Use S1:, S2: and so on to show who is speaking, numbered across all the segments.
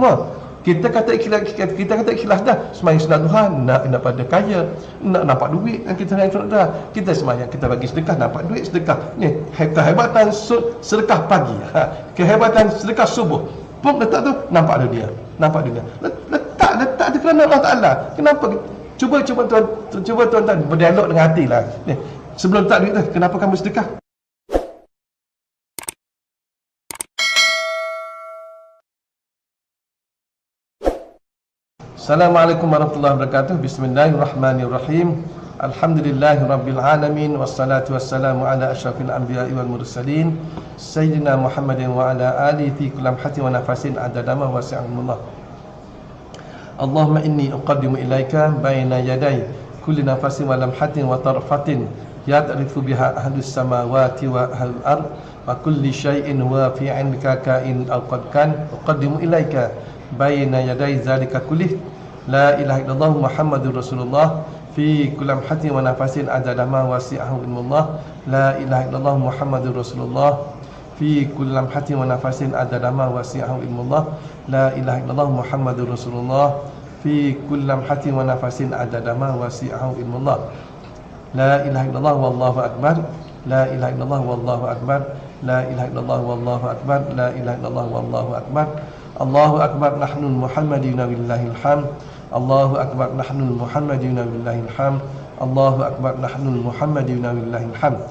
S1: semua. Kita kata ikhlas dah. Sembahyang sunat duha nak pada kaya, nak nampak duit, dan kita sembahyang sunat duha. Kita sembahyang, kita bagi sedekah, nampak duit sedekah. Ni kehebatan sedekah pagi. Kehebatan sedekah subuh. Pun letak tu nampak dunia. Letak tu kerana Allah Taala. Kenapa? Cuba tuan-tuan berdialog dengan hatilah. Ni, sebelum letak duit tu, kenapa kamu sedekah? Assalamualaikum warahmatullahi wabarakatuh. Bismillahirrahmanirrahim. Alhamdulillahirabbil alamin wassalatu wassalamu ala asyrafil anbiya'i wal mursalin sayyidina Muhammadin wa ala alihi fi kulli lamhatin wa nafasin adada ma wasi'ahumullah. Allahumma inni uqaddimu ilaika baina yaday kulli nafasin wa lamhatin wa tarfatin ya'rifu biha ahlus samawati wa ahlul ard wa kulli syai'in huwa fi 'indika ka'in aw qad kan uqaddimu ilaika baina yaday zalika kullih. La ilaha illallah Muhammadur Rasulullah fi kulli lamhatin wa nafasin adada ma wasi'ahu ilmullah. La ilaha illallah Muhammadur Rasulullah fi kulli lamhatin wa nafasin adada ma wasi'ahu ilmullah. La ilaha illallah Muhammadur Rasulullah fi kulli lamhatin wa nafasin adada ma wasi'ahu ilmullah. La ilaha illallah wallahu akbar. La ilaha illallah wallahu akbar. La ilaha illallah wallahu akbar. La ilaha illallah wallahu akbar. Allahu akbar nahnu Muhammadina billahil hamd. Allahu akbar nahnu Muhammadina billahil hamd. Allahu akbar nahnu Muhammadina billahil hamd.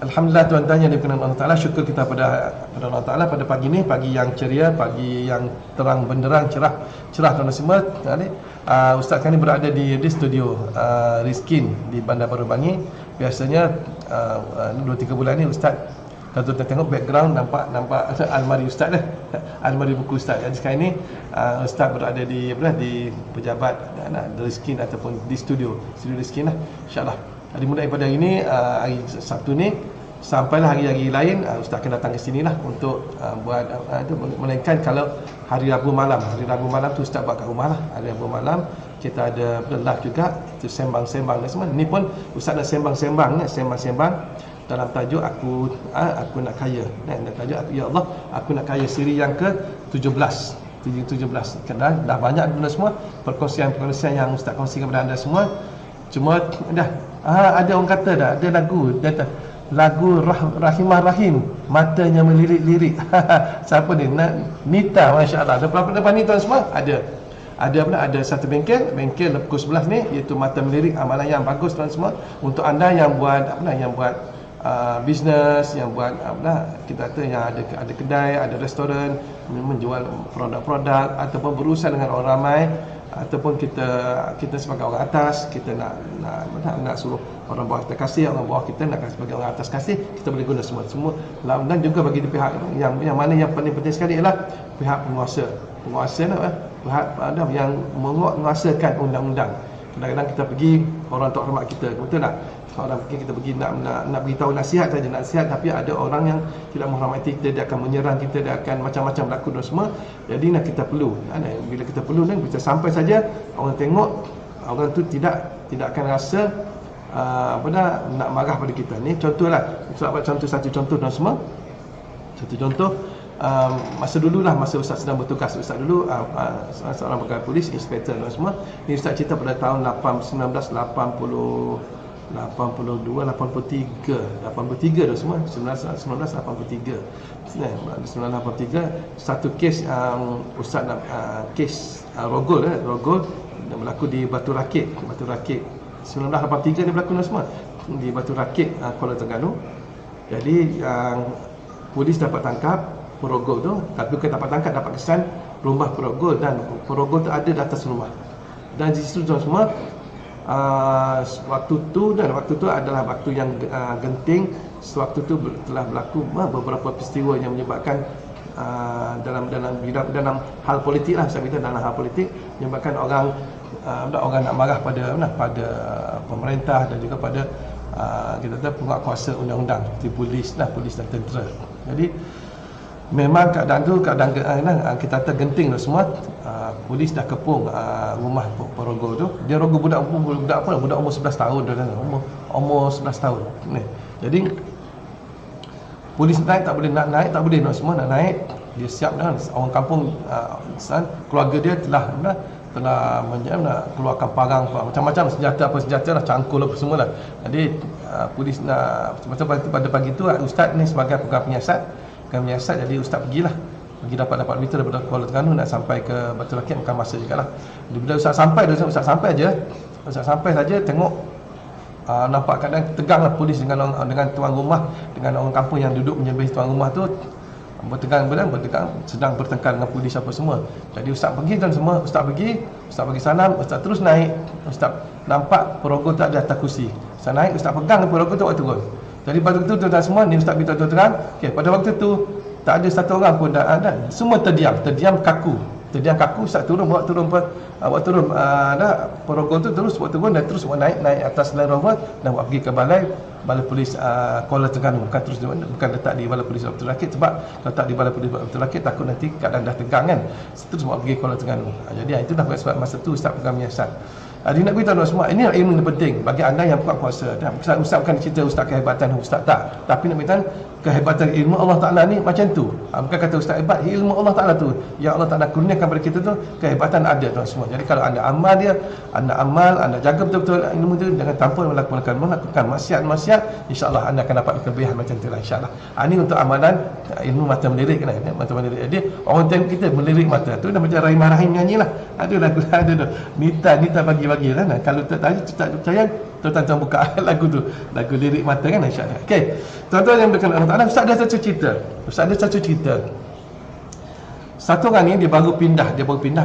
S1: Alhamdulillah tuan-tuan yang dikenal Allah Taala, syukur kita pada Allah Taala pada pagi ni, pagi yang ceria, pagi yang terang benderang, cerah tuan-tuan semua. Ustaz kami berada di studio Rizkin di Bandar Baru Bangi. Biasanya 2-3 bulan ni Ustaz, kalau tuan tengok background nampak almari Ustaz dah. Almari buku Ustaz. Jadi sekarang ni Ustaz berada di pejabat Rizkin ataupun di studio Rizkin lah, insya-Allah. Dimulai pada hari ni, hari Sabtu ni sampailah hari-hari lain, Ustaz akan datang ke sini lah untuk buat melainkan kalau hari Rabu malam tu Ustaz buat kat rumah lah. Hari Rabu malam kita ada live juga, tu sembang-sembang dan semua. Ni pun Ustaz nak sembang-sembang dalam tajuk aku nak kaya. Tajuk aku, ya Allah, aku nak kaya, siri yang ke-17. Dah banyak benda semua, perkongsian yang Ustaz kongsikan kepada anda semua. Cuma dah ada orang kata dah, ada lagu Rahimah Rahim, matanya melirik-lirik. Siapa ni? Nita, masya-Allah. Depan ni tuan semua ada satu bengkel pukul 11 ni, iaitu Mata Melirik, amalan yang bagus tuan semua. Untuk anda yang buat bisnes, yang buat kita kata yang ada kedai, ada restoran, menjual produk-produk ataupun berurusan dengan orang ramai, ataupun kita sebagai orang atas, kita nak suruh orang bawah kita kasih, orang bawah kita nak sebagai orang atas kasih, kita boleh guna semua. Dan juga bagi pihak yang mana yang paling penting sekali ialah pihak penguasa pihak yang menguasakan undang-undang. Kadang-kadang kita pergi, orang tak hormat kita, betul tak? Orang kita pergi nak beritahu nasihat saja, tapi ada orang yang tidak menghormati kita, dia akan menyerang kita, dia akan macam-macam berlaku dan semua. Jadi kita perlu, bila kita perlu dan kita sampai saja orang tengok, orang tu tidak akan rasa nak marah pada kita. Ni contohlah, satu contoh dan semua. Satu contoh, masa Ustaz sedang bertugas, Ustaz dulu seorang pegawai polis, inspektor dan semua. Ni Ustaz cerita pada tahun 1982, 83 dah semua, 1983. 1983 satu kes Ustaz kes rogol berlaku di Batu Rakit. 1983 dia berlaku dah semua di Batu Rakit, Kuala Terengganu. Jadi polis dapat tangkap perogol tu, tapi bukan dapat tangkap, dapat kesan rumah perogol, dan perogol tu ada di atas rumah. Dan di situ semua waktu tu adalah waktu yang genting. Sewaktu tu telah berlaku beberapa peristiwa yang menyebabkan dalam hal politik lah, saya kata dalam hal politik, menyebabkan orang nak marah pada pemerintah dan juga pada kita kata penguatkuasa undang-undang, di polis dan tentera. Jadi memang keadaan tu kita kata genting lah semua. Polis dah kepung rumah perogol tu. Dia rogol budak umur 11 tahun dah, umur 11 tahun ni. Jadi polis naik tak boleh, nak naik tak boleh, semua nak naik dia siap dah. Orang kampung keluarga dia telah keluarkan parang macam-macam senjata lah, cangkul apa semua lah. Jadi polis nak pada pagi tu ustaz ni sebagai pegang penyiasat, jadi ustaz pergi dapat berita daripada Kuala Terengganu nak sampai ke Batu Rakit, bukan masa jugalah. Bila ustaz sampai saja tengok nampak keadaan teganglah polis dengan tuan rumah, dengan orang kampung yang duduk menyembelih tuan rumah tu bertegang, sedang bertengkar dengan polis apa semua. Jadi ustaz pergi dan semua, ustaz bagi salam, ustaz terus naik. Ustaz nampak perogoh tak ada atas kursi. Ustaz naik, ustaz pegang perogoh tu buat turun. Jadi pada waktu tu tuan semua ni ustaz beritahu terang, okey, pada waktu tu tak ada satu orang pun dah, semua terdiam kaku. Ustaz turun perogoh tu terus buat turun dan terus buat naik atas Land Rover dan buat pergi ke balai polis Kuala Terengganu, bukan letak di balai polis Batu Rakit, sebab kalau letak di balai polis Batu Rakit takut nanti keadaan dah tegang kan, terus buat pergi Kuala Terengganu. Jadi itulah sebab masa tu ustaz pegang menyiasat. Dia nak beritahu semua, ini ilmu yang penting bagi anda yang buat puasa. Ustaz bukan cerita ustaz kehebatan ustaz, tak, tapi nak beritahu kehebatan ilmu Allah Ta'ala ni macam tu. Bukan kata ustaz hebat, ilmu Allah Ta'ala tu yang Allah Ta'ala kurniakan pada kita tu, kehebatan ada tuan semua. Jadi kalau anda amal anda jaga betul-betul ilmu tu dengan tanpa melakukan maksiat, insya-Allah anda akan dapat kelebihan macam tu lah, insya-Allah. Ini untuk amalan ilmu mata melirik kan, mata melirik. Jadi orang tengok kita melirik mata tu dah macam Rahim Rahim nyanyilah. Ada lagu ada Nita bagi lah. Kalau tak percaya tuan-tuan buka lagu tu, lagu lirik mata kan, insya-Allah. Okey. Tuan-tuan yang berkenan Allah Taala, ustaz ada satu cerita. Satu orang ni dia baru pindah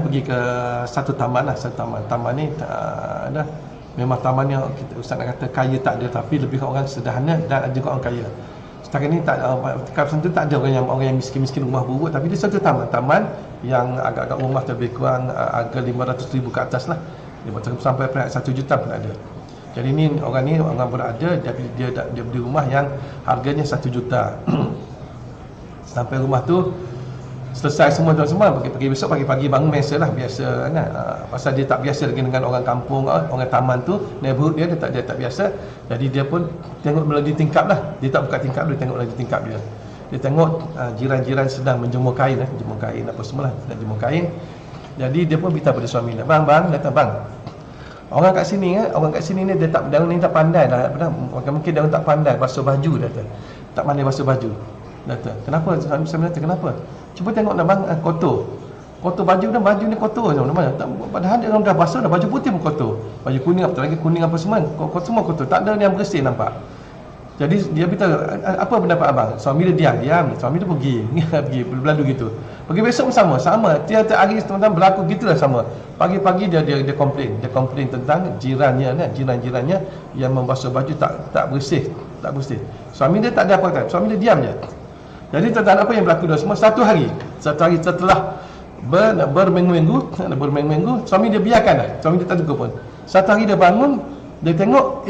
S1: pergi ke satu taman lah. Taman ni memang taman yang ustaz nak kata kaya tak ada, tapi lebih orang sederhana dan ada juga orang kaya. Setakat ni kawasan tu tak ada orang yang miskin-miskin rumah buruk, tapi dia satu taman yang agak-agak rumah lebih kurang harga 500,000 ke atas lah. Dia sampai 1 juta pun ada. Jadi orang berada, dia beli rumah yang harganya 1 juta. Sampai rumah tu selesai semua pergi besok pagi-pagi bangun biasa kan. Pasal dia tak biasa lagi dengan orang kampung, orang taman tu, neighborhood dia tak biasa. Jadi dia pun tengok melalui tingkap lah. Dia tak buka tingkap, dia tengok melalui tingkap dia. Dia tengok jiran-jiran sedang menjemur kain apa semualah, sedang jemur kain. Jadi dia pun beritahu pada suami dia, bang, orang kat sini ni dia tak pandai dah. Mungkin dia tak pandai basuh baju, dia kata. Tak pandai basuh baju. Kata, kenapa? Saya kata, kenapa? Cuba tengok dah bang, kotor baju ni kotor macam. Padahal dia orang dah basuh dah, baju putih pun kotor. Baju kuning apa semua, semua kotor. Tak ada yang bersih nampak. Jadi dia beritahu, apa pendapat abang? Suami dia diam. Suami dia pergi berlalu gitu. Pergi besok pun sama. Tiap-tiap hari teman-teman berlaku gitulah sama. Pagi-pagi dia komplain tentang jiran-jirannya yang membasuh baju tak bersih. Suami dia tak ada apa-apa. Suami dia diam je. Jadi tentang apa yang berlaku dah semua, satu hari setelah berminggu-minggu, suami dia biarkan dah. Suami dia tak tegur pun. Satu hari dia bangun, dia tengok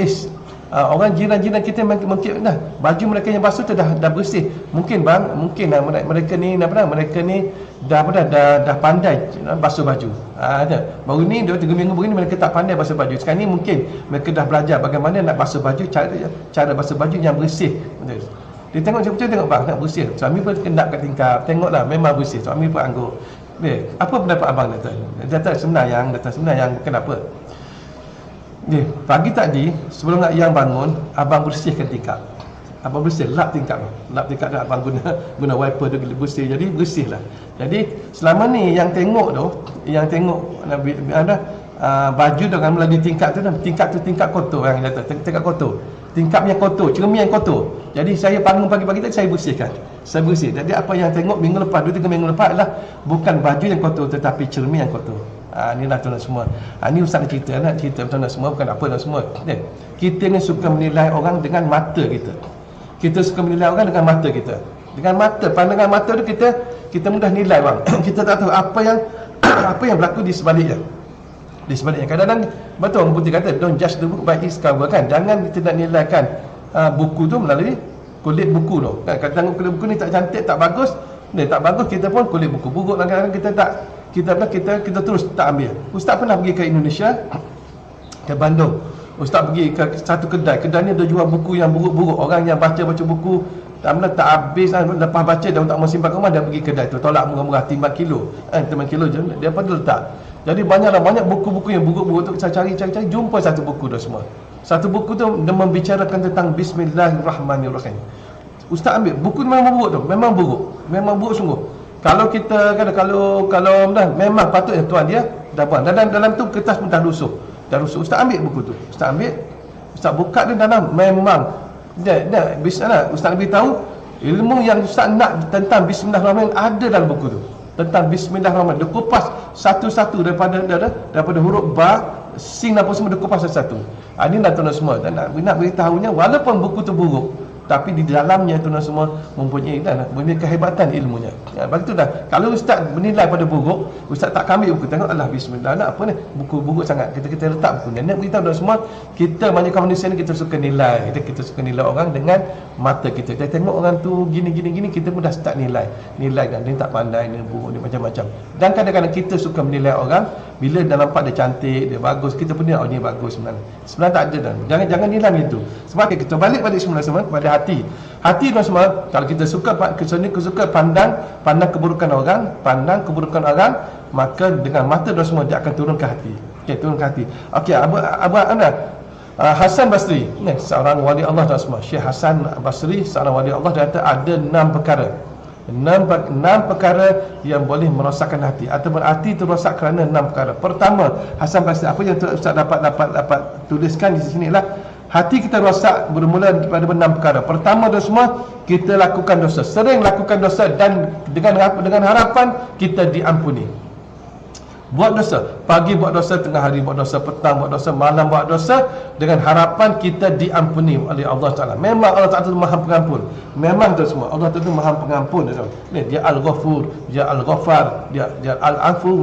S1: orang jiran-jiran kita mungkin dah baju mereka yang basuh tu dah bersih. Mungkin mereka ni dah pandai basuh baju. Baru ni 2-3 minggu begini mereka tak pandai basuh baju. Sekarang ni mungkin mereka dah belajar bagaimana nak basuh baju, cara basuh baju yang bersih. Dia tengok bang nak bersih. Suami pun kendap kat tingkap, tengoklah memang bersih. Suami pun angguk. Apa pendapat abang dia kata sebenarnya kenapa? Pagi tadi sebelum yang bangun, abang bersihkan tingkap. Abang lap tingkap dah, abang guna wiper dia bersih. Jadi bersihlah. Jadi selama ni yang tengok baju dengan melalui tingkap tingkap kotor yang kata, tingkap kotor. Tingkapnya kotor, cermin yang kotor. Jadi saya bangun pagi-pagi tadi saya bersihkan. Jadi apa yang tengok minggu lepas, 2-3 minggu lepas adalah bukan baju yang kotor tetapi cermin yang kotor. Inilah tuan-tuan semua. Ini ustaz nak cerita tuan-tuan semua, bukan apa tuan semua. Kita ni suka menilai orang dengan mata kita. Dengan mata, pandangan mata tu kita mudah nilai bang. Kita tak tahu apa yang berlaku di sebaliknya. Kadang-kadang betul orang putih kata don't judge the book by its cover kan. Jangan kita nak nilaikan buku tu melalui kulit buku tu. Kadang-kadang kulit buku ni tak cantik, tak bagus, kita pun kulit buku buruk. Kadang-kadang kita terus tak ambil. Ustaz pernah pergi ke Indonesia, ke Bandung. Ustaz pergi ke satu kedai ni dia jual buku yang buruk-buruk. Orang yang baca buku tak habis lepas baca dah tak mau simpan rumah, dah pergi kedai tu tolak murah-murah timbang kilo. Timbang kilo je dia pada letak. Jadi banyak buku-buku yang buruk-buruk tu saya cari jumpa satu buku dah semua. Satu buku tu dia membicarakan tentang Bismillahirrahmanirrahim. Ustaz ambil buku tu memang buruk tu, memang buruk sungguh. Kalau kita kata kalau dah memang patutnya tuan dia dah buang. Dalam tu kertas pun dah lusuh. Ustaz ambil buku tu. Ustaz buka dia dalam memang bismillah. Ustaz beritahu ilmu yang Ustaz nak tentang Bismillahirrahmanirrahim ada dalam buku tu. Tentang Bismillahirrahmanirrahim. Dia kupas satu-satu daripada huruf ba, sin apa semua dia kupas satu-satu. Ini dah tuan semua. Dan nak beritahunya walaupun buku tu buruk, tapi di dalamnya tuan semua mempunyai kehebatan ilmunya. Lepas tu dah, kalau ustaz bernilai pada buruk, ustaz tak ambil buku, tengok Allah bismillah, nak apa ni, buku buruk sangat, kita letak buku ni. Nak beritahu tuan semua, kita banyak manusia ni kita suka nilai, kita suka nilai orang dengan mata kita. Kita tengok orang tu gini, kita pun dah start nilai kan, dia tak pandai, dia buruk, dia macam-macam. Dan kadang-kadang kita suka menilai orang bila dah nampak dia cantik, dia bagus, kita pun dia bagus sebenarnya tak ada. Dan jangan nilai itu. Sebab kita balik semula kepada hati tuan semua. Kalau kita suka pandang keburukan orang, maka dengan mata tuan semua dia akan turun ke hati. Turun ke hati. Hasan Basri ni seorang wali Allah tuan semua. Syekh Hasan Basri seorang wali Allah, dia kata ada 6 perkara. 6 perkara yang boleh merosakkan hati, ataupun hati itu rosak kerana 6 perkara. Pertama, Hasan Basri, apa yang Ustaz dapat tuliskan di sini ialah hati kita rosak bermula daripada 6 perkara. Pertama dosa semua, kita lakukan dosa, sering lakukan dosa, dan dengan harapan kita diampuni. Buat dosa, pagi buat dosa, tengah hari buat dosa, petang buat dosa, malam buat dosa, dengan harapan kita diampuni oleh Allah Ta'ala. Memang Allah Ta'ala itu Maha Pengampun. Memang tu semua, Allah Ta'ala itu Maha Pengampun. Dia Al-Ghafur, dia Al-Ghaffar, dia Al-Afu.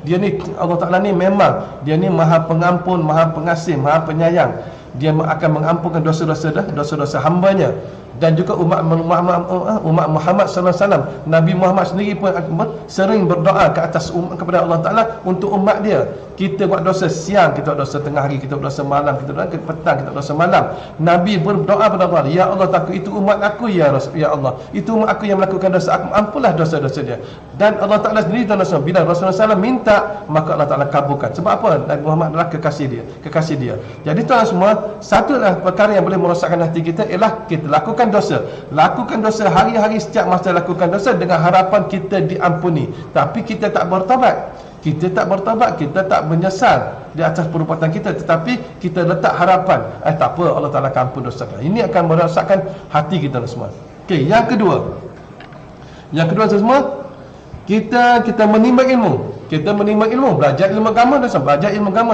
S1: Dia ni, Allah Ta'ala ni memang dia ni Maha Pengampun, Maha Pengasih, Maha Penyayang. Dia akan mengampunkan dosa-dosa hambanya. Dan juga umat Muhammad sallallahu alaihi wasallam, Nabi Muhammad sendiri pun sering berdoa ke atas kepada Allah Taala untuk umat dia. Kita buat dosa siang, kita buat dosa tengah hari, kita buat dosa malam, kita buat dosa petang, kita buat dosa malam. Nabi berdoa kepada Allah, ya Allah, takut itu umat aku ya Allah. Itu umat aku yang melakukan dosa, aku ampunlah dosa-dosa dia. Dan Allah Taala sendiri bila Rasulullah SAW minta, maka Allah Taala kabulkan. Sebab apa? Nabi Muhammad adalah kekasih dia. Jadi tuan semua, satu perkara yang boleh merosakkan hati kita ialah kita lakukan dosa hari-hari, setiap masa lakukan dosa dengan harapan kita diampuni. Tapi kita tak bertaubat, kita tak menyesal di atas perbuatan kita, tetapi kita letak harapan, tak apa, Allah Ta'ala akan ampun dosa. Ini akan merosakkan hati kita semua. Okey, yang kedua semua, kita menimba ilmu. Kita menimba ilmu, belajar ilmu agama,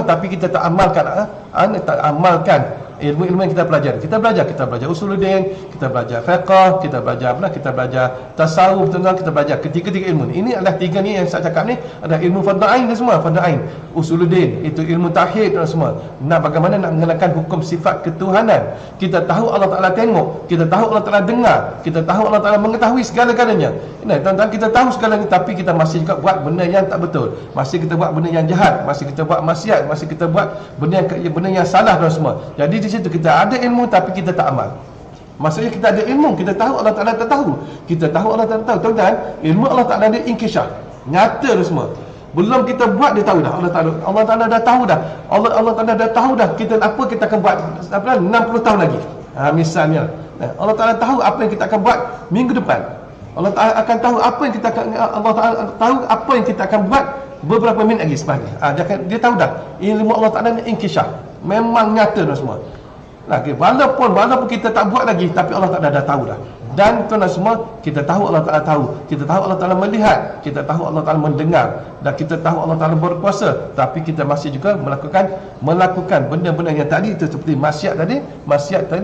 S1: tapi kita tak amalkan ilmu-ilmu yang kita pelajari. Kita belajar usuluddin, kita belajar fiqh, kita belajar tasawuf, kita belajar ketiga-tiga ilmu ni. Ini adalah tiga ni yang saya cakap ni adalah ilmu fardu ain dan semua. Fardu ain, usuluddin itu ilmu tauhid dan semua. Bagaimana nak mengenalkan hukum sifat ketuhanan. Kita tahu Allah Taala tengok, kita tahu Allah Taala dengar, kita tahu Allah Taala mengetahui segala-galanya. Tuan-tuan, kita tahu segalanya, tapi kita masih juga buat benda yang tak betul. Masih kita buat benda yang jahat, masih kita buat maksiat, masih kita buat benda yang salah dan semua. Jadi di situ kita ada ilmu tapi kita tak amal. Maksudnya kita ada ilmu, kita tahu Allah Ta'ala tak tahu. Kita tahu Allah Ta'ala tahu. Tuan-tuan, ilmu Allah Ta'ala dia inkishaf, nyata tu semua. Belum kita buat dia tahu dah. Allah Ta'ala dah tahu dah. Allah Ta'ala dah tahu dah kita apa kita akan buat 60 tahun lagi. Misalnya, Allah Ta'ala tahu apa yang kita akan buat minggu depan. Allah Ta'ala akan tahu apa yang kita akan buat beberapa minit lagi selepas ni. Dia tahu dah. Ilmu Allah Ta'ala ni inkishaf, memang nyata dah semua. Walaupun kita tak buat lagi, tapi Allah Ta'ala dah tahu dah. Dan tuan-tuan semua, kita tahu Allah Ta'ala tahu, kita tahu Allah Ta'ala melihat, kita tahu Allah Ta'ala mendengar, dan kita tahu Allah Ta'ala berkuasa, tapi kita masih juga melakukan benda-benda yang tadi itu, seperti maksiat tadi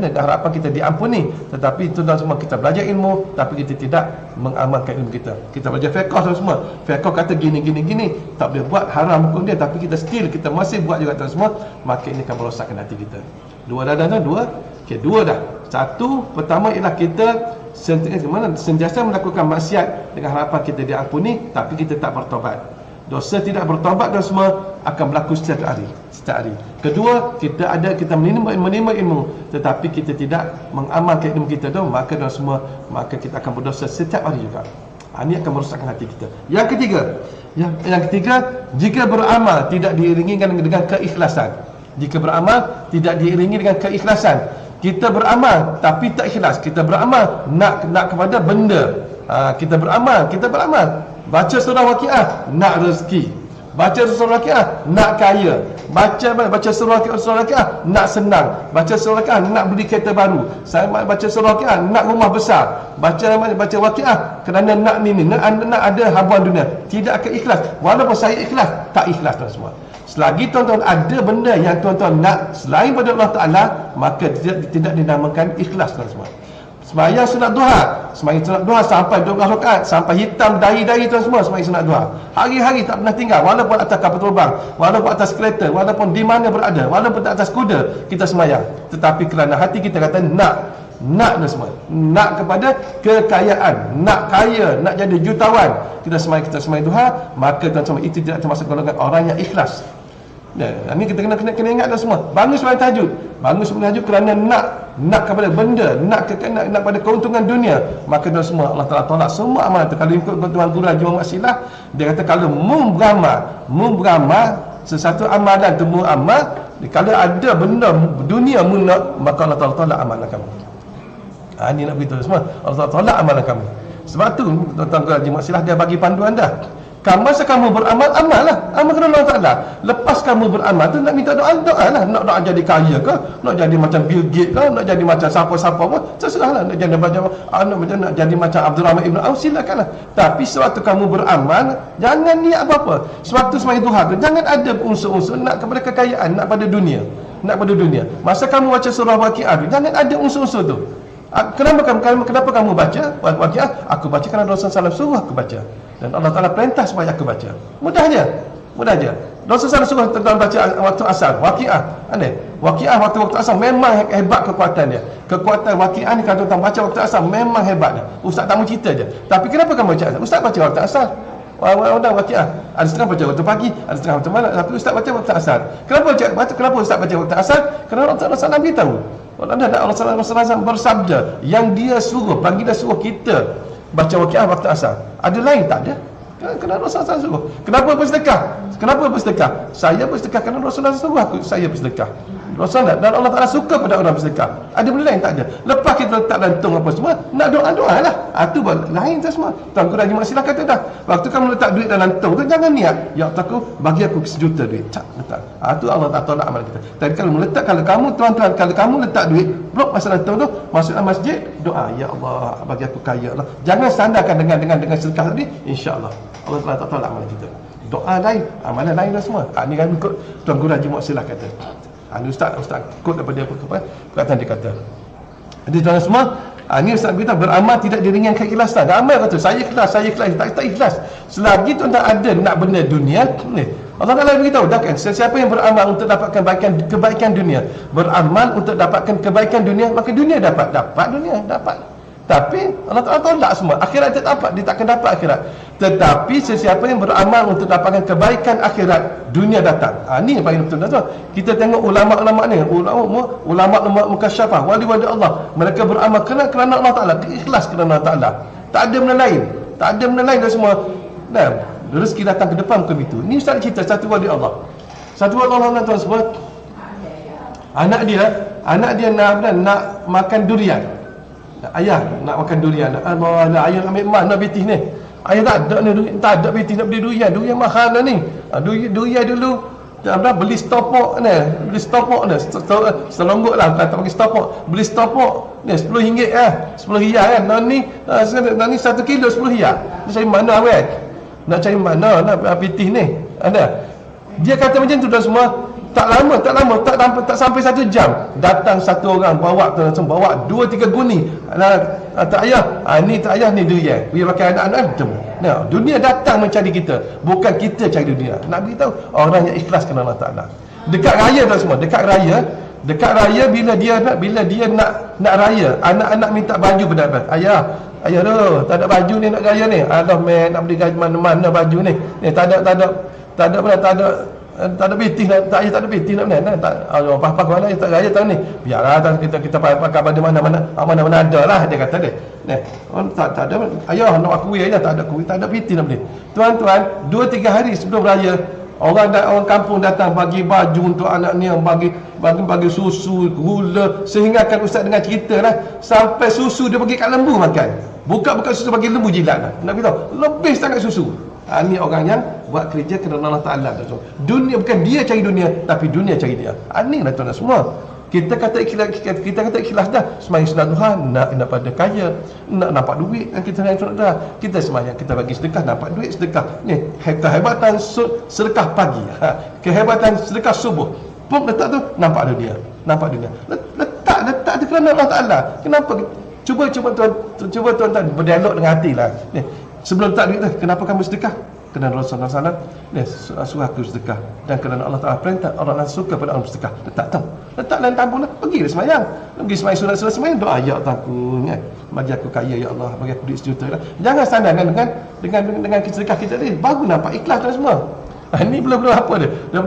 S1: dengan harapan kita diampuni. Tetapi tuan-tuan semua, kita belajar ilmu tapi kita tidak mengamalkan ilmu kita. Kita belajar fiqh semua, fiqh kata gini, tak boleh buat, haram hukum dia, tapi kita masih buat juga tuan semua, maka ini akan merosakkan hati kita. Dua dah. Satu, pertama ialah kita sentiasa melakukan maksiat dengan harapan kita diampuni, tapi kita tak bertobat. Dosa tidak bertaubat dan semua akan berlaku setiap hari. Kedua, kita menerima ilmu tetapi kita tidak mengamalkan ilmu kita tu, maka kita akan berdosa setiap hari juga. Ini akan merosakkan hati kita. Yang ketiga, jika beramal tidak diiringi dengan keikhlasan. Kita beramal tapi tak ikhlas. Kita beramal nak kepada benda. Kita beramal baca surah Waqiah nak rezeki, baca surah Waqiah nak kaya, baca surah Waqiah nak senang, baca surah Waqiah nak beli kereta baru, saya baca surah Waqiah nak rumah besar, baca Waqiah kerana nak ada habuan dunia. Tidak akan ikhlas. Walaupun saya ikhlas, tak ikhlas tuan semua. Selagi tuan-tuan ada benda yang tuan-tuan nak selain pada Allah Ta'ala, maka tidak dinamakan ikhlas tuan semua. Sembahyang sunat duha sampai 12 rakaat, sampai hitam dahi-dahi tuan semua sembahyang sunat duha. Hari-hari tak pernah tinggal, walaupun atas kapal terbang, walaupun atas kereta, walaupun di mana berada, walaupun atas kuda, kita sembahyang. Tetapi kerana hati kita kata nak tuan semua, nak kepada kekayaan, nak kaya, nak jadi jutawan, kita sembahyang duha, maka tuan semua itu tidak termasuk golongan orang yang ikhlas. Ini kita kena ingat dah semua. Bangun sembahyang tahajud kerana nak kepada benda, nak pada keuntungan dunia, maka dah semua Allah Taala tolak semua amalan itu. Kalau ikut Tuan Guru Haji Muhammad Silah, dia kata kalau beramal sesuatu amalan tu muamal, kalau ada benda dunia munak, maka Allah Taala tolak amalan kamu. Ini nak beritahu semua, Allah Taala tolak amalan kamu. Sebab tu Tuan Guru Haji Muhammad Silah dia bagi panduan dah. Masa kamu beramal, amallah. Amal kerana Allah Ta'ala. Lepas kamu beramal tu nak minta doa lah. Nak doa jadi kaya ke, nak jadi macam Bill Gates ke, nak jadi macam siapa-siapa pun, terserahlah. Nak jadi macam Abdul Rahman Ibn Auf, silakanlah. Tapi sewaktu kamu beramal, jangan niat apa-apa. Sewaktu sembahyang duha tu, jangan ada unsur-unsur nak kepada kekayaan, nak pada dunia. Masa kamu baca surah Waqiah tu, jangan ada unsur-unsur tu. Kenapa kamu baca Waqiah? Aku baca kerana Rasulullah SAW suruh aku baca. Dan Allah Ta'ala perintah supaya aku baca. Mudah je. Rasulullah SAW suruh tentang baca waktu asar, Waqiah. Waqiah waktu asar memang hebat kekuatan dia. Kekuatan Waqiah ni kalau tuan baca waktu asar memang hebat dia. Ustaz tak mau cerita je. Tapi kenapa kamu baca asar? Ustaz baca waktu asar. Waqiah. Ada setengah baca waktu pagi, ada setengah waktu malam, tapi Ustaz baca waktu asar. Kenapa Ustaz baca waktu asar? Kerana Allah Ta'ala beritahu. Allah SAW bersabda yang dia suruh, bagi dia suruh kita baca Waqiah waktu asar. Ada lain tak ada? Kerana Rasulullah SAW suruh. Kenapa bersedekah? Saya bersedekah kerana Rasulullah suruh saya bersedekah. Rasulullah dan Allah Ta'ala suka pada orang bersedekah. Ada benda lain tak ada. Lepas kita letak lantung apa semua, nak doa-doa lah. Itu lain tu semua. Tuan Guru Haji Muhammad Silah kata dah, waktu kamu letak duit dalam lantung tu, jangan niat ya Allah bagi aku sejuta duit. Letak. Itu Allah tak tolak amal kita. Tapi kalau kamu tuan-tuan, kalau kamu letak duit blok masa lantung tu, masuk dalam masjid, doa ya Allah bagi aku kaya Allah. Jangan sandarkan dengan sedekah tadi, insya-Allah Allah tak tolak amal kita. Doa lain, amalan lain dah semua. Ini kan ikut Tuan Guru Haji Muhammad Silah kata. Ustaz kod daripada perkataan dia kata. Jadi tuan semua, ini Ustaz beritahu beramal tidak diringan keikhlasan. Amal kata saya ikhlas, tak ikhlas. Selagi tuan tak ada nak benda dunia, Allah Ta'ala beritahu dah kan, sesiapa yang beramal untuk dapatkan kebaikan dunia, beramal untuk dapatkan kebaikan dunia, maka dunia dapat. Tapi Allah Ta'ala tolak semua. Akhirat dia takkan dapat akhirat. Tetapi sesiapa yang beramal untuk dapatkan kebaikan akhirat, dunia datang. Ini yang paling betul. Kita tengok ulama-ulama ni, ulama mukasyafah, wali-wali Allah, mereka beramal kerana Allah Ta'ala, ikhlas kerana Allah Ta'ala. Tak ada benda lain dah semua. Rezeki datang ke depan bukan itu. Ni Ustaz cerita satu wali Allah. Satu wali Allah tuan semua. Anak dia nak makan durian. Ayah nak makan durian. Allah, ayah ambil mana betih ni? Ayah tak ada betih nak beli durian. Durian mahal dah ni. Durian dulu beli stopok ni. Selonggok lah, tak pakai stopok. Beli stopok ni RM10 RM10 kan. Ni 1 kilo RM10. Nak cari mana awet? Nak cari mana nak betih ni? Ada. Dia kata macam tu dah semua. Tak lama, tak sampai 1 jam, datang satu orang bawa 2-3 guni. Tak ayah ni durian. Dia pakai anak-anak temu. Dunia datang mencari kita, bukan kita cari dunia. Nak beritahu orang yang ikhlas kerana Allah Ta'ala. Dekat raya dah semua, dekat raya bila dia nak raya, anak-anak minta baju pada ayah. Ayah tu, tak ada baju ni nak gaya ni. Alah man, nak beli gaya mana-mana baju ni. Ni tak ada piti nak, tak ada piti nak mana. Tak apa-apa kau nak tak gaya tahun ni. Biarlah kita pakai baju mana-mana ada lah dia kata dia. Ni, tak ada. Ayah nak akui aja tak ada kuih, tak ada piti nak beli. Tuan-tuan, 2-3 hari sebelum raya orang kampung datang bagi baju untuk anak ni, bagi susu, gula, sehingga kan ustaz dengan cerita lah sampai susu dia bagi kat lembu makan. Buka susu bagi lembu jilat lah. Nak beritahu, lebih sangat susu. Ini orang yang buat kerja kerana Allah Ta'ala. Dunia bukan dia cari dunia, tapi dunia cari dia. Ini lah tuan-tuan semua. Kita kata ikhlas dah. Semayang sunat duha nak pada kaya, nak nampak duit, dan kita semayang sunat duha. Kita semayang, kita bagi sedekah, nampak duit sedekah. Ni kehebatan sedekah pagi, kehebatan sedekah subuh. Pun letak tu nampak dunia, letak tu kerana Allah Ta'ala. Kenapa? Cuba tuan-tuan berdialog dengan hati lah. Ni, sebelum letak duit tu, kenapa kamu sedekah? Kerana Rasulullah SAW suruh aku sedekah, dan kerana Allah Ta'ala perintah orang yang suka pada orang bersedekah. Letak dalam tabung lah, pergi semayang, sunat semayang, doa ya Allah aku kan, bagi aku kaya ya Allah, bagi aku duit 1 juta lah. Jangan sandangkan dengan sedekah kita ni, baru nampak ikhlas dan semua. Ini belum apa dia. Dia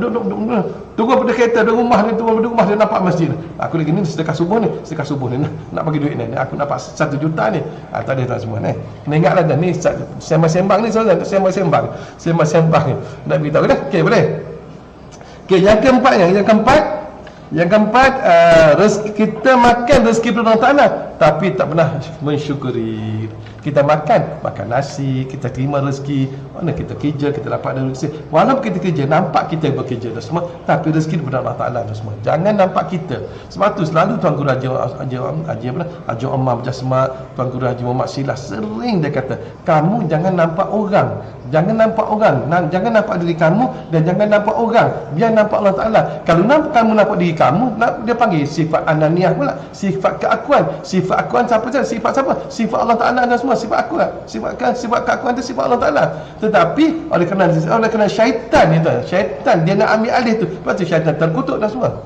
S1: tunggu pada kereta, tunggu rumah dia nampak masjid. Aku lagi ni sedekah subuh ni nak bagi duit ni. Aku nampak 1 juta ni. Tak ada tak semua ni. Kena ingatlah dah ni sembang ni sembang ni. Nak beritahu dah. Okey boleh. Okey yang keempat kita makan rezeki Allah Ta'ala tapi tak pernah mensyukuri. Kita makan nasi, kita terima rezeki, mana kita kerja, kita dapat ada rezeki. Walaupun kita kerja, nampak kita bekerja dan semua, tapi rezeki daripada Allah Ta'ala dan semua. Jangan nampak kita. Sebab tu selalu Tuan Guru Haji Omar Berjasmat, Tuan Guru Haji Muhammad Silah sering dia kata, kamu jangan nampak orang, jangan nampak diri kamu, dan jangan nampak orang, biar nampak Allah Ta'ala. Kalau kamu nampak diri kamu, dia panggil sifat ananiah pula, sifat keakuan. Sifat akuan siapa? Sifat Allah Ta'ala dan semua. Sifat akuan, sifat keakuan itu sifat Allah Ta'ala. Tetapi oleh kerana syaitan dia nak ambil alih tu. Sebab tu syaitan terkutuk dan semua.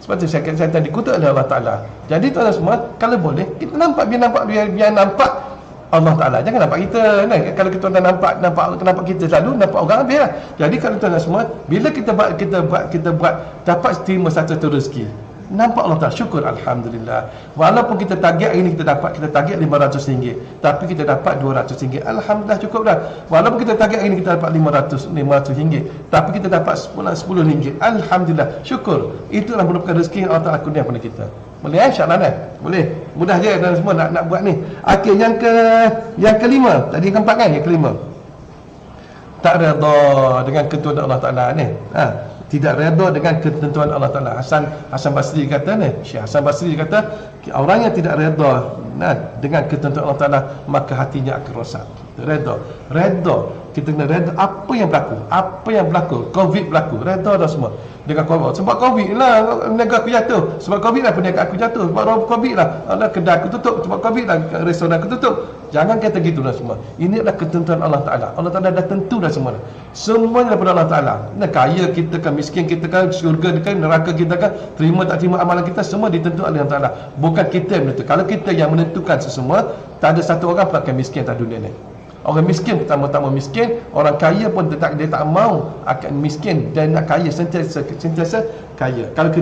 S1: Sebab tu syaitan dikutuk oleh Allah Ta'ala. Jadi tuan-tuan semua, kalau boleh kita nampak, biar nampak Allah Ta'ala. Jangan nampak kita. Kalau kita nampak kita selalu nampak orang habis lah. Jadi kalau tuan-tuan semua, bila kita buat dapat terima satu rezeki, nampak Allah Ta'ala, syukur Alhamdulillah. Walaupun kita target hari ni kita target RM500, tapi kita dapat RM200, Alhamdulillah cukup dah. Walaupun kita target hari ni kita dapat RM500, tapi kita dapat RM10, Alhamdulillah, syukur. Itulah merupakan rezeki yang Allah Ta'ala kurnia pada kita. Boleh insyaAllah kan? Boleh. Mudah je dan semua nak buat ni. Okey, yang kelima. Tadi yang keempat kan? Yang kelima, tak redha dengan ketentuan Allah Ta'ala ni. Tidak redha dengan ketentuan Allah Ta'ala. Hasan Basri kata ni, Syekh Hasan Basri kata, orang yang tidak redha dengan ketentuan Allah Ta'ala, maka hatinya akan rosak. Redha, kita kena redha apa yang berlaku. Covid berlaku, redha dah semua dengan Covid. Sebab Covid lah negara aku jatuh, sebab Covid lah perniagaan aku jatuh, sebab Covid lah kedai aku tutup, sebab Covid lah restoran aku tutup. Jangan kata gitu dah semua. Ini adalah ketentuan Allah Ta'ala. Allah Ta'ala dah tentu dah semua. Semuanya daripada Allah Ta'ala. Kaya kita kan, miskin kita kan, syurga kita kan, neraka kita kan, terima tak terima amalan kita, semua ditentukan oleh Allah Ta'ala. Bukan kita yang menentukan. Kalau kita yang menentukan sesemua, tak ada satu orang pun akan miskin atas dunia ni. Orang miskin pertama-tama miskin, orang kaya pun dia tak mau akan miskin, dan nak kaya sentiasa kaya. Kalau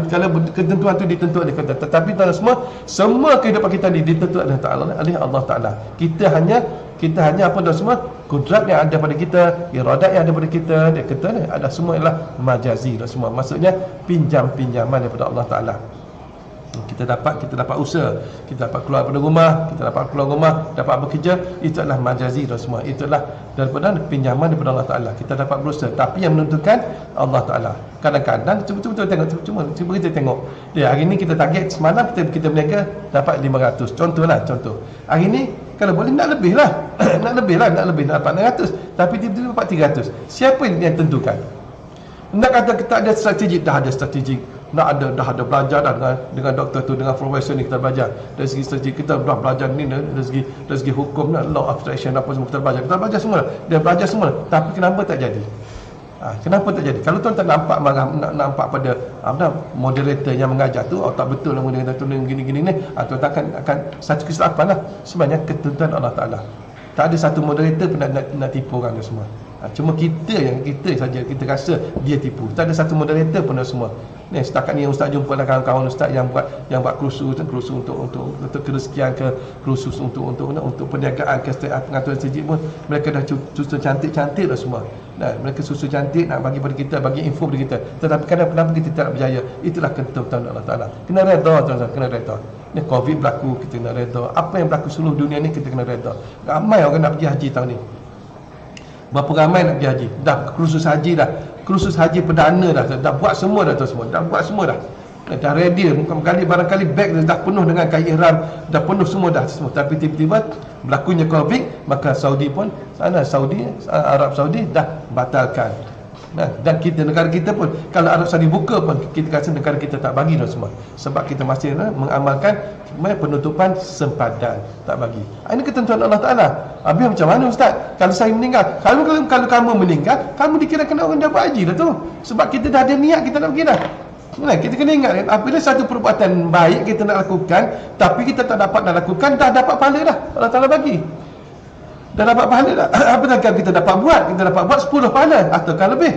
S1: ketentuan itu ditentukan oleh kita. Tetapi tuan semua kehidupan kita ditentukan oleh Allah Ta'ala. Kita hanya apa dah semua, kudrat yang ada pada kita, iradat yang ada pada kita, dia kata ni ada semua ialah majazi dah semua. Maksudnya pinjaman daripada Allah Ta'ala. Kita dapat usaha, kita dapat keluar rumah, dapat bekerja, itu adalah majazi dan semua. Itulah daripada pinjaman daripada Allah Ta'ala. Kita dapat berusaha, tapi yang menentukan Allah Ta'ala. Kadang-kadang cuba kita tengok. Hari ni kita target, semalam kita berniaga dapat 500. Contoh. Hari ni kalau boleh nak lebih lah, nak dapat 600, tapi tiba-tiba dapat 300. Siapa yang tentukan? Nak kata kita ada strategi, dah ada strategi. Dah ada belajar dah dengan doktor tu, dengan profesor ni kita belajar. Dari segi strategi kita dah belajar ni, dari segi hukum, law of attraction apa semua kita belajar semua. Dia belajar semua. Tapi kenapa tak jadi? Kenapa tak jadi? Kalau tuan tak nampak marah, nampak pada moderator yang mengajar tu, tak betul lah moderator tu gini-gini ni, tuan akan satu kesilapan lah. Sebenarnya ketentuan Allah Ta'ala. Tak ada satu moderator pun nak tipu orang tu semua. Cuma kita saja kita rasa dia tipu. Tak ada satu moderator pun dah semua. Ni setakat ni ustaz jumpa lah kawan-kawan ustaz yang buat kursus untuk kereskian ke kursus untuk perniagaan ke pengaturan masjid pun mereka dah susun cantik-cantik dah semua. Mereka susun cantik nak bagi pada kita, bagi info pada kita. Tetapi kenapa kita tak berjaya? Itulah ketentuan Allah Taala. Kena redha tuan-tuan, kena redha. Ni Covid berlaku, kita kena redha. Apa yang berlaku seluruh dunia ni kita kena redha. Ramai orang nak pergi haji tahun ni. Berapa ramai nak pergi haji? Dah kursus haji dah. Kursus haji perdana dah buat semua dah tu semua. Dah buat semua dah. Dah ready. Barangkali beg dah penuh dengan kain ihram, dah penuh semua dah semua. Tapi tiba-tiba berlakunya Covid, maka Saudi pun Arab Saudi dah batalkan. Dan negara kita pun kalau Arab Saudi buka pun kita rasa negara kita tak bagi dah semua. Sebab kita masih mengamalkan penutupan sempadan, tak bagi. Ini ketentuan Allah Taala. Habis macam mana ustaz? Kalau saya meninggal, kalau kamu meninggal, kamu dikirakan orang dah buat haji dah tu. Sebab kita dah ada niat kita nak pergi dah. Kita kena ingat kan, apabila satu perbuatan baik kita nak lakukan, tapi kita tak dapat nak lakukan, dah dapat pahala dah. Allah Taala bagi. Dah dapat pahala dah. Apa tak kita dapat buat? Kita dapat buat 10 pahala ataukah lebih.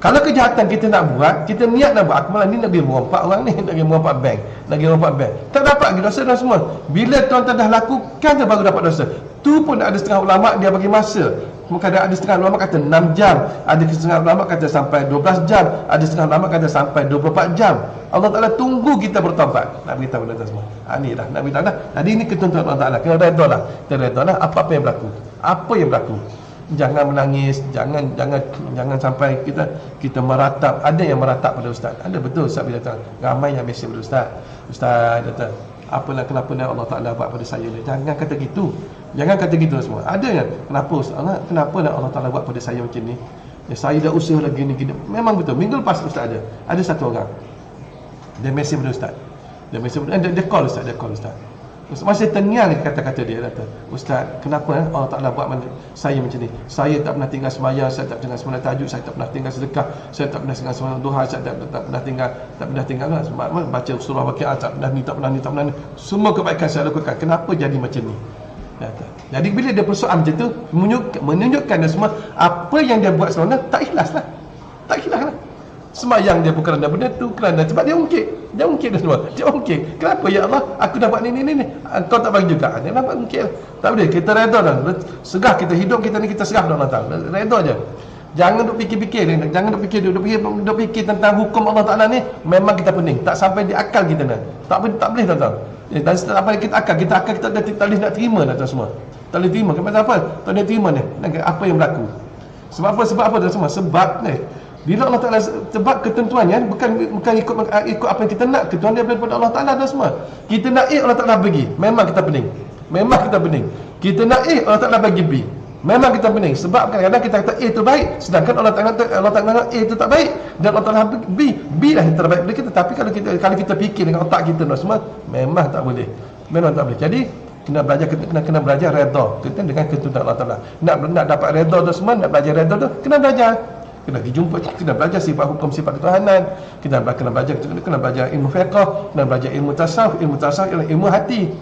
S1: Kalau kejahatan kita nak buat, kita niat nak buat, malah ni nak pergi merompak orang ni, nak pergi merompak bank, nak pergi merompak bank. Tak dapat lagi dosa dah semua. Bila tuan-tuan dah lakukan je baru dapat dosa. Tu pun ada setengah ulama dia bagi masa. Kadang ada setengah ulama kata 6 jam, ada setengah ulama kata sampai 12 jam, ada setengah ulama kata sampai 24 jam. Allah Taala tunggu kita bertaubat. Nak beritahu benda semua. Ni dah, nak beritahu dah. Jadi ini ketentuan Allah Taala. Kena redha lah. Kita redha lah apa yang berlaku. Apa yang berlaku. Jangan menangis, jangan sampai kita meratap. Ada yang meratap pada ustaz. Ada betul ustaz bila datang. Ramai yang mesej pada ustaz. Ustaz datang, apalah kenapa Allah Taala buat pada saya ni? Jangan kata gitu. Jangan kata gitu semua. Ada yang kenapa ustaz? Kenapa Allah Taala buat pada saya macam ni? Ya, saya dah usaha lagi ni gini. Memang betul. Minggu lepas ustaz ada satu orang. Dia mesej pada ustaz. Dia call ustaz. Masih terniang kata-kata dia kata, ustaz, kenapa Allah Taala buat saya macam ni? Saya tak pernah tinggal sembahyang, saya tak pernah sembahyang tahajud, saya tak pernah tinggal sedekah, saya tak pernah tinggal sembahyang duha, saya tak pernah tinggal baca surah Waqiah, tak pernah ni. Semua kebaikan saya lakukan. Kenapa jadi macam ni? Jadi bila dia persoalan macam tu, menunjukkan dia semua apa yang dia buat sebenarnya tak ikhlas lah. Sembahyang dia bukan kerana benda tu, kerana sebab dia ungkit dah semua. Dia ungkit. Kenapa ya Allah aku dah buat ni. Kau tak bagi juga. Dia dapat ungkit. Tak boleh, kita redha dah. Segah kita hidup kita ni, kita serah dah Allah Taala. Redha je. Jangan duk fikir-fikir, jangan duk fikir tentang hukum Allah Taala ni. Memang kita pening, tak sampai di akal kita dah. Tak boleh tuan-tuan. Dan sampai kita akal kita tak boleh nak terima dah semua. Tak boleh terima. Kenapa apa? Tak boleh terima ni. Apa yang berlaku? Sebab apa dah semua? Sebab ni bila Allah Taala sebab ketentuannya bukan ikut apa yang kita nak, ketentuan dia daripada Allah Taala dah semua. Kita nak Allah Taala bagi, memang kita pening. Kita nak Allah Taala bagi B. Memang kita pening sebab kadang-kadang kita kata A itu baik, sedangkan Allah Taala A itu tak baik dan Allah Taala B lah yang terbaik bagi kita. Tapi kalau kita fikir dengan otak kita semua, memang tak boleh. Jadi kena belajar redha kita dengan ketentuan Allah Taala. Nak dapat redha tu semua, nak belajar redha tu kena belajar. Kena belajar sifat hukum, sifat ketuhanan. Kena belajar ilmu fiqh, kena belajar ilmu tasawuf ialah ilmu hati.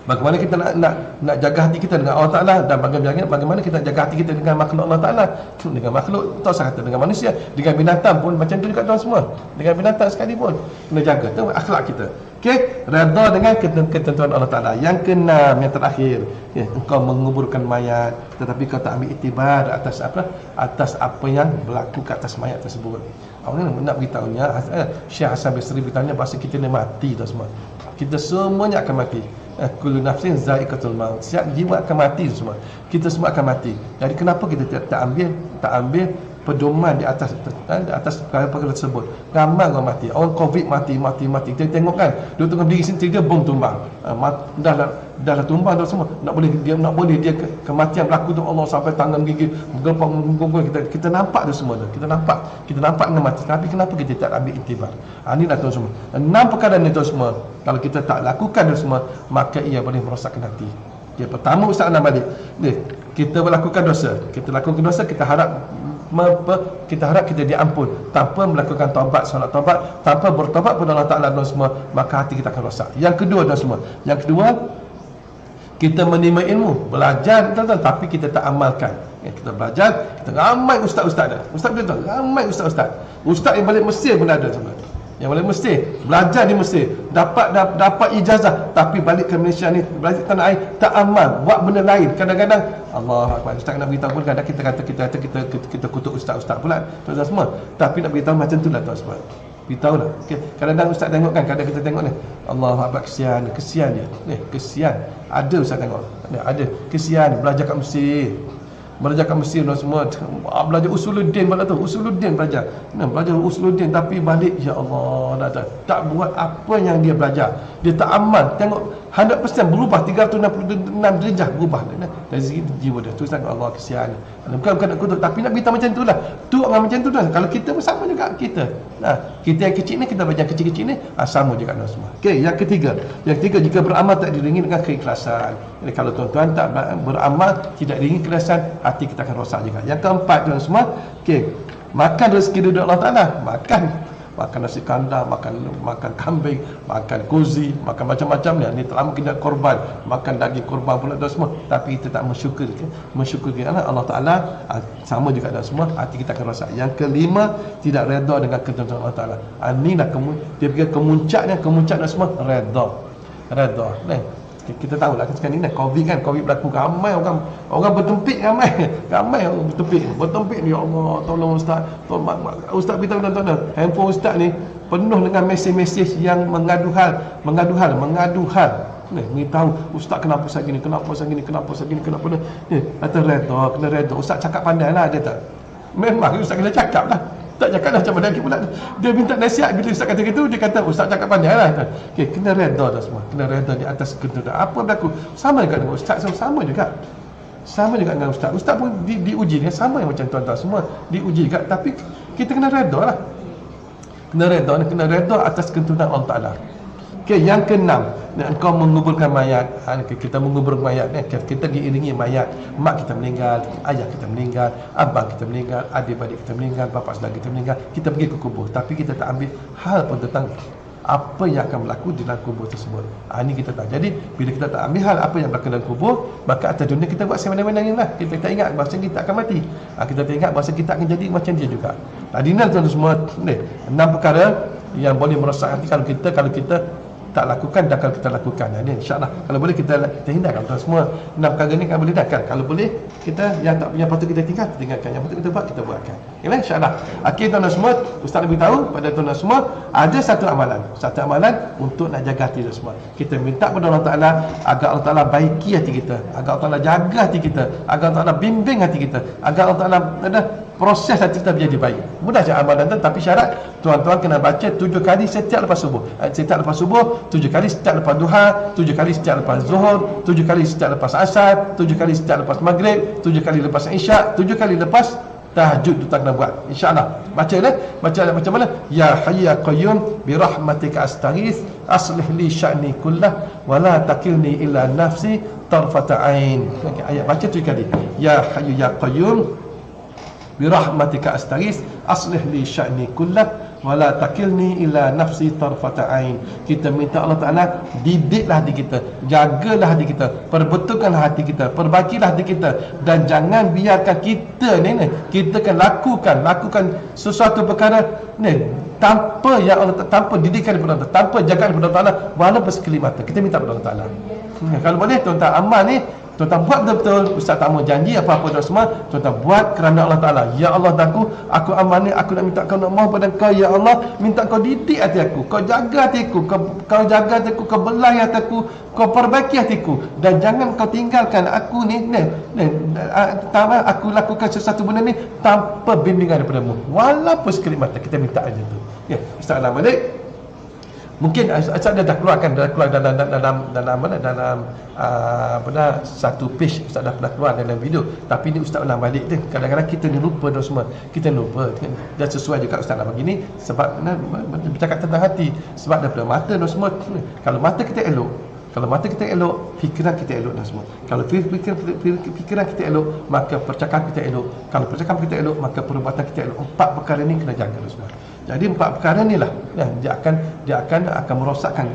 S1: Bagaimana kita nak jaga hati kita dengan Allah Taala, dan bagaimana kita nak jaga hati kita dengan makhluk Allah Taala. Dengan makhluk, tak usah kata dengan manusia, dengan binatang pun macam tu juga tuan semua. Dengan binatang sekalipun kena jaga tu akhlak kita. Okey, redha dengan ketentuan Allah Taala. Yang keenam, yang terakhir, engkau menguburkan mayat tetapi kau tak ambil iktibar atas apa yang berlaku ke atas mayat tersebut. Orang nak beritahunya, Syekh Hasan Basri beritahunya bahawa kita ni mati tu semua. Kita semuanya akan mati. Kullu nafsin za'iqatul maut. Setiap jiwa akan mati semua. Kita semua akan mati. Jadi kenapa kita tak ambil pedoman di atas perkara tersebut? Ramai orang mati. Orang Covid mati. Kita tengok kan, dia tengah berdiri sini dia bom tumbang. Dah tumbang dah semua. Nak boleh dia kematian berlaku tu Allah sampai tangan gigi bergelepang kita nampak tu semua tu. Kita nampak dengan mati. Tapi kenapa kita tak ambil iktibar? Inilah tu semua. 6 perkara ni tu semua. Kalau kita tak lakukan tu semua, maka ia boleh merosakkan hati. Pertama Ustaz Anam balik. Kita melakukan dosa. Kita harap kita harap kita diampun tanpa melakukan taubat, solat taubat, tanpa bertaubat kepada Allah Ta'ala dan semua, maka hati kita akan rosak. Yang kedua dan semua, yang kedua, kita menerima ilmu, belajar tuan-tuan, tapi kita tak amalkan. Kita belajar, kita ramai ustaz-ustaz dah. Ustaz betul, ramai ustaz-ustaz. Ustaz yang balik Mesir pun ada semua. Yang balik Mesir, belajar di Mesir, dapat ijazah, tapi balik ke Malaysia ni, belajar tanah air, tak amal, buat benda lain. Kadang-kadang Allah Akbar, ustaz nak beritahu pun kadang kita kata kita kutuk ustaz-ustaz pula, tuan-tuan semua. Tapi nak beritahu macam tu lah tuan semua. Beritahu lah. Okay. Kadang-kadang ustaz tengok kan, kadang kita tengok ni, Allah Akbar, kesian dia. Kesian. Ada ustaz tengok. Ada. Kesian, belajar kat Mesir. Belajar kat Mesir dan semua, belajar usuluddin pada tu, usuluddin belajar. Belajar usuluddin tapi balik, ya Allah, tak buat apa yang dia belajar. Dia tak amal. Tengok 100% berubah, 366 derajat berubah dari segi jiwa dia. Tu sangat Allah kesian. Bukan nak kutuk, tapi nak beritahu macam itulah. Tu orang macam tu dah. Kalau kita pun sama juga kita. Kita yang kecil ni, kita belajar kecil-kecil ni, sama juga dengan semua. Okey, yang ketiga. Yang ketiga, jika beramal tak diiringi dengan keikhlasan. Jadi kalau tuan-tuan tak beramal, tidak diiringi keikhlasan, hati kita akan rosak juga. Yang keempat tuan semua, okey, makan rezeki dari Allah Ta'ala. Makan nasi kandar, makan kambing, makan kozi, makan macam-macam ni terlalu kena korban, makan daging korban pula dan semua, tapi kita tak mensyukuri Allah Ta'ala, sama juga dan semua, hati kita akan rosak. Yang kelima, tidak redha dengan ketentuan Allah Ta'ala. Ini dah dia pergi kemuncak dan semua, redha. Kita tahu lah sekarang ni Covid berlaku, ramai orang bertempik, ramai orang bertempik ni, ya Allah tolong ustaz, ustaz beritahu tuan-tuan, handphone ustaz ni penuh dengan mesej-mesej yang mengadu hal ni tahu ustaz kenapa segini, kenapa ni kata redha, ustaz cakap pandai lah, dia tak, memang ustaz kena cakap lah. Tak cakap dah macam mana pula. Dia minta nasihat, bila ustaz kata gitu, dia kata ustaz cakap pandai lah. Okay, kena redha dah semua. Kena redha di atas ketentuan. Apa berlaku? Sama juga dengan ustaz, sama juga dengan ustaz. Ustaz pun diuji dengan sama yang macam tuan-tuan semua, diuji juga, tapi kita kena redha lah. Kena redha atas ketentuan Allah Ta'ala. Okey, yang keenam, engkau menguburkan mayat. Kita mengubur mayat, kita diiringi mayat. Mak kita meninggal, ayah kita meninggal, abang kita meninggal, adik-adik kita meninggal, bapa saudara kita meninggal. Kita pergi ke kubur, tapi kita tak ambil hal pun tentang apa yang akan berlaku di dalam kubur tersebut. Ini kita tak. Jadi bila kita tak ambil hal apa yang berlaku dalam kubur, maka atas dunia kita buat semena-mena lah. Kita tak ingat bahawa kita akan mati. Kita tak ingat bahawa kita akan jadi macam dia juga. Adinal tuan semua, 6 perkara yang boleh merosak hati kalau kita tak lakukan, dan kalau kita lakukan, ini insyaAllah kalau boleh kita hindarkan tuan semua. 6 perkara ni kan boleh hindarkan. Kalau boleh kita yang patut kita tinggalkan, yang patut kita buat, kita buatkan. Okay, insyaAllah. Akhir tuan semua, ustaz nak beritahu pada tuan semua, ada satu amalan untuk nak jaga hati tuan semua. Kita minta kepada Allah Ta'ala agar Allah Ta'ala baiki hati kita, agar Allah Ta'ala jaga hati kita, agar Allah Ta'ala bimbing hati kita, agar Allah Ta'ala proses hati kita menjadi baik. Mudah je amalan tu, tapi syarat tuan-tuan kena baca 7 kali setiap lepas subuh. Setiap lepas subuh, 7 kali setiap lepas duha, 7 kali setiap lepas zuhur, 7 kali setiap lepas asar, 7 kali setiap lepas maghrib, 7 kali lepas isyak, 7 kali lepas tahajud. Tuan kena buat, insya-Allah. Baca macam mana? Ya Hayy ya Qayyum bi rahmatika astaghits aslih li sya'ni kullah wa la takilni ila nafsi tarfata ain. Ayat baca 7 kali. Ya Hayy ya Qayyum birahmatika astaghits aslih li sya'ni kullah wa la takilni ila nafsi tarfata ain. Kita minta Allah Ta'ala didiklah hati kita, jagalah hati kita, perbetulkanlah hati kita, perbaikilah hati kita, dan jangan biarkan kita kita kan lakukan sesuatu perkara tanpa tanpa didikan daripada Allah, tanpa jagaan daripada Allah Ta'ala, walaupun sekelip mata. Kita minta kepada Allah Ta'ala. Kalau boleh tuan-tuan amal ni, tuan-tuan buat betul-betul. Ustaz tak mau janji apa-apa dan semua, tuan-tuan buat kerana Allah Ta'ala. Ya Allah, aku amal ni, aku nak minta kau nak mohon pada kau, ya Allah, minta kau didik hati aku, kau jaga hatiku, kau jaga hatiku, kau belai hatiku, kau perbaiki hatiku, dan jangan kau tinggalkan aku aku lakukan sesuatu benda ni tanpa bimbingan daripada-Mu, walaupun sekelip mata. Kita minta aja tu. Ya, Ustaz Alam balik. Mungkin Ustaz dah keluar dalam satu page. Ustaz dah pernah keluar dalam video, tapi ni Ustaz ulang balik tu. Kadang-kadang kita ni lupa dah semua. Kita lupa. Dan sesuai juga Ustaz nak begini sebab bercakap tentang hati. Sebab daripada mata dah semua. Kalau mata kita elok, Kalau mata kita elok, fikiran kita elok dah semua. Kalau fikiran kita elok, maka percakapan kita elok. Kalau percakapan kita elok, maka perbuatan kita elok. 4 perkara ni kena jaga dah semua. Jadi 4 perkara ni lah dia akan merosakkan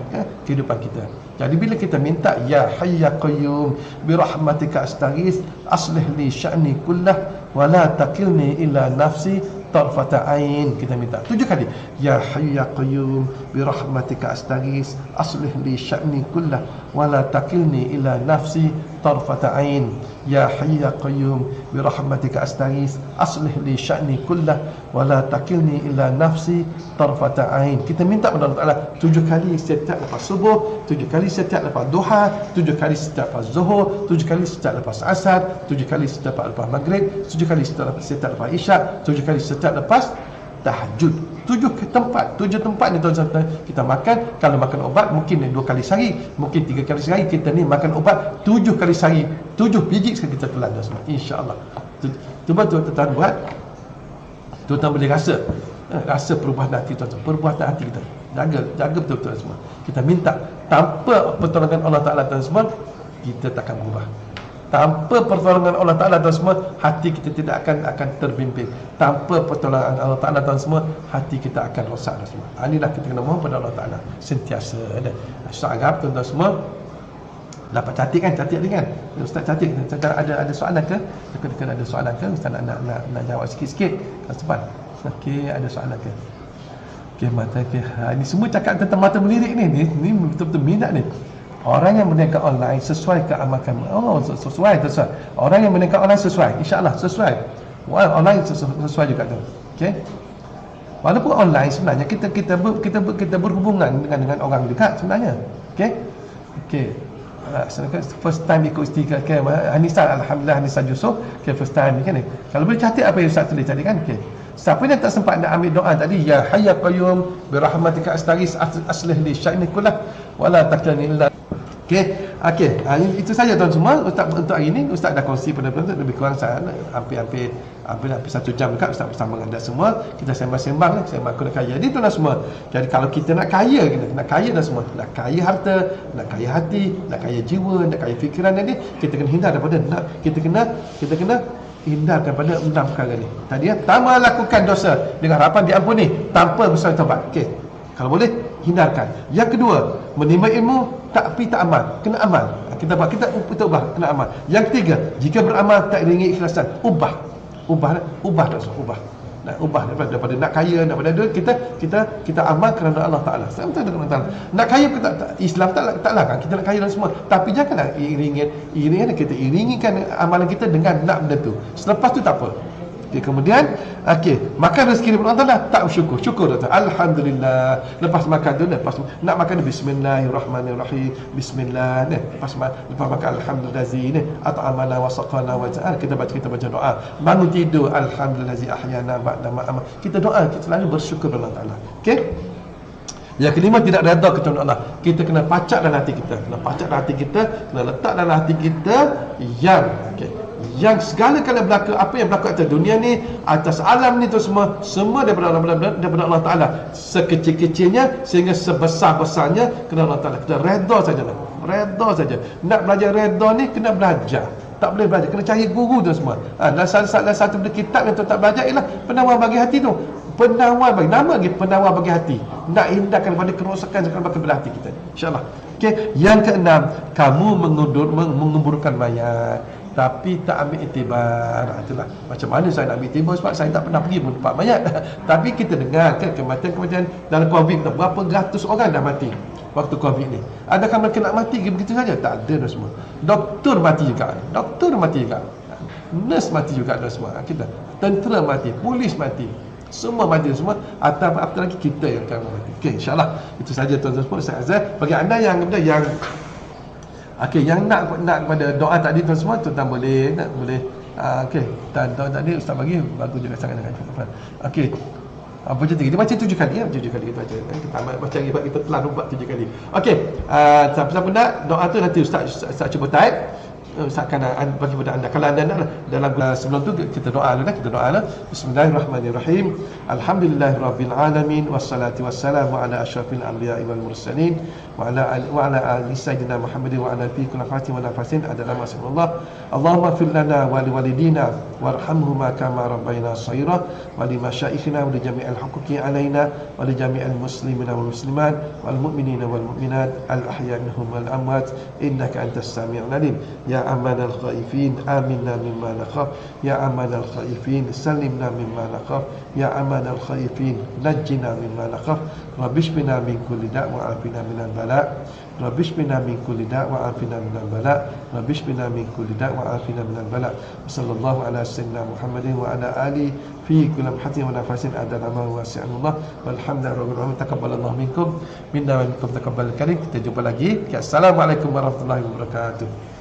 S1: kehidupan kita. Jadi bila kita minta ya hayy ya qayyum bi rahmatika astaghits aslih li sya'ni kullah wa la takilni ila nafsi tarfata ain, kita minta 7 kali ya hayy ya qayyum bi rahmatika astaghits aslih li sya'ni kullah wa la takilni ila nafsi tarfata ain, ya hayy ya qayyum bi rahmatika astaghits aslih li sya'ni kullah wa la takilni ila nafsi tarfata ain. Kita minta kepada Allah Taala 7 kali setiap lepas subuh, 7 kali setiap lepas duha, 7 kali setiap lepas zuhur, 7 kali setiap lepas asar, 7 kali setiap lepas maghrib, 7 kali setiap lepas isyak, 7 kali setiap lepas tahajud. 7 tempat ni tuan-tuan kita makan. Kalau makan obat mungkin 2 kali sehari, mungkin 3 kali sehari. Kita ni makan obat 7 kali sehari, 7 biji sekali kita telan dah semua, insya-Allah. Cuba tuan-tuan buat, tuan-tuan boleh rasa perubahan hati tuan-tuan, perubahan hati kita. Jaga betul-betul semua. Kita minta tanpa pertolongan Allah Taala tuan semua, kita takkan berubah. Tanpa pertolongan Allah Taala tuan semua, hati kita tidak akan terbimbing. Tanpa pertolongan Allah Taala tuan semua, hati kita akan rosak dah semua. Inilah kita kena mohon pada Allah Taala sentiasa. Ustaz harap tuan-tuan semua dapat catat kan? Ustaz catat. Ustaz ada soalan ke? Dekat ada soalan ke? Ustaz nak jawab sikit-sikit. Sempat. Okey, ada soalan ke? Okey, ini semua cakap tentang mata melirik ni betul-betul minat ni. Orang yang berniaga online sesuai ke amal kami. Sesuai. Orang yang berniaga online sesuai, insya-Allah sesuai. Online sesuai juga tu. Okey. Walaupun online sebenarnya kita berhubungan dengan orang dekat sebenarnya. Okey. First time ikut Istiqlal ke Hanisa, alhamdulillah Hanisa Yusof. First time ni kan. Kalau boleh catat apa yang Ustaz tulis tadi kan. Okey. Siapa yang tak sempat nak ambil doa tadi, ya hayy ya qayyum bi rahmatika astaghits aslih li sya'ni kullah wala takilni illa. Okey, itu saja tuan semua untuk hari ini. Ustaz dah kongsi pada penonton lebih kurang hampir 1 jam dekat Ustaz bersama dengan anda semua. Kita sembang-sembang, sembang kena kaya. Jadi tuan semua, jadi kalau kita nak kaya, kita nak kaya dah semua, nak kaya harta, nak kaya hati, nak kaya jiwa, nak kaya fikiran tadi, kita kena hindar daripada kita kena hindarkan pada 6 perkara ni. Tadi pertama, lakukan dosa dengan harapan diampuni tanpa berseru taubat. Okey. Kalau boleh hindarkan. Yang kedua, menerima ilmu tapi tak amal, kena amal. Kita ubah, kena amal. Yang ketiga, jika beramal tak iringi ikhlasan, ubah dah semua, ubah. Nak ubah daripada nak kaya, daripada duit, kita amal kerana Allah Taala. Sama-sama dengan Allah Taala. Nak kaya Islam tak larang kita nak kaya dan semua, tapi janganlah kita iringikan amalan kita dengan nak benda tu. Selepas tu tak apa. Okay, kemudian makan rezeki daripada Allah Taala, tak bersyukur. Syukur dah. Alhamdulillah. Lepas makan tu, nak makan bismillahirrahmanirrahim. Bismillah. Lepas makan alhamdulillahi at'amana wa saqana wa ja'al. Kita baca doa. Bangun tidur, alhamdulillahi ahyana ba'da ma amat. Kita doa, kita selalu bersyukur kepada Allah Taala. Okey? Yang kelima, tidak redha kepada Allah. Kita kena pacak dalam hati kita. Kena letak dalam hati kita yang segala kali berlaku, apa yang berlaku atas dunia ni, atas alam ni tu semua daripada Allah Taala. Sekecil-kecilnya sehingga sebesar-besarnya kerana Allah Taala. Kita redha saja. Nak belajar redha ni kena belajar. Tak boleh belajar, kena cari guru tu semua. Dalam satu kitab yang tu tak belajar ialah penawar bagi hati tu. Penawar bagi hati. Nak hindarkan daripada kerosakan belah hati kita, insya-Allah. Okey, yang keenam, kamu menguburkan mayat tapi tak ambil iktibar. Itulah macam mana saya nak ambil iktibar, sebab saya tak pernah pergi pun tempat mayat. Tapi kita dengar kan kematian dalam Covid tu, berapa ratus orang dah mati waktu Covid ni. Adakah mereka nak mati begitu saja? Tak ada dah semua. Doktor mati juga, nurse mati juga dah semua. Kita tentera mati, polis mati, semua mati semua. Apa lagi kita yang akan mati. Okey, insya-Allah itu saja tuan-tuan semua. Saya bagi anda yang yang nak pada doa tadi tuan semua, tuan boleh. Okey, dan doa tadi ustaz bagi bagus juga sangat dengan kita. Okey. Apa cerita kita baca 7 kali ya, 7 kali kita baca. Kita baca lagi kita telan ubat 7 kali. Okey, siapa nak doa tu nanti ustaz cuba type. Misalkan bagi pada anda, kalau anda nak dalam sebelum tu kita doa dulu, kita doa lah. Bismillahirrahmanirrahim. Alhamdulillahirabbil alamin wassalatu wassalamu ala asyrafil anbiya'i wal mursalin wa ala ali sayyidina Muhammadin wa ala fi kulli fatin wa nafasin adalah masallah. Allahumma fir lana wa liwalidina warhamhuma kama rabbayana shaghira wa li masyaikhina wa li jami'il huquqi alaina wa li jami'il muslimina wal muslimat wal mu'minina wal mu'minat al ahya minhum wal amwat innaka antas sami'ul alim. Ya aman al-khaifin aminna mimma nakhaf, ya aman al-khaifin salimna mimma nakhaf, ya aman al-khaifin najjina mimma nakhaf, rabbishbina min kulli da' wa afina minal bala', rabbishbina min kulli da' wa afina minal bala', rabbishbina min kulli da' wa afina minal bala'. Sallallahu ala sayyidina Muhammadin wa ala ali fi kulli lamhatin wa nafasin adana ma wasi'anullah walhamdulillahi rabbil alamin. Taqabbalallahu minkum minna wa minkum taqabbal karim. Kita jumpa lagi. Assalamualaikum warahmatullahi wabarakatuh.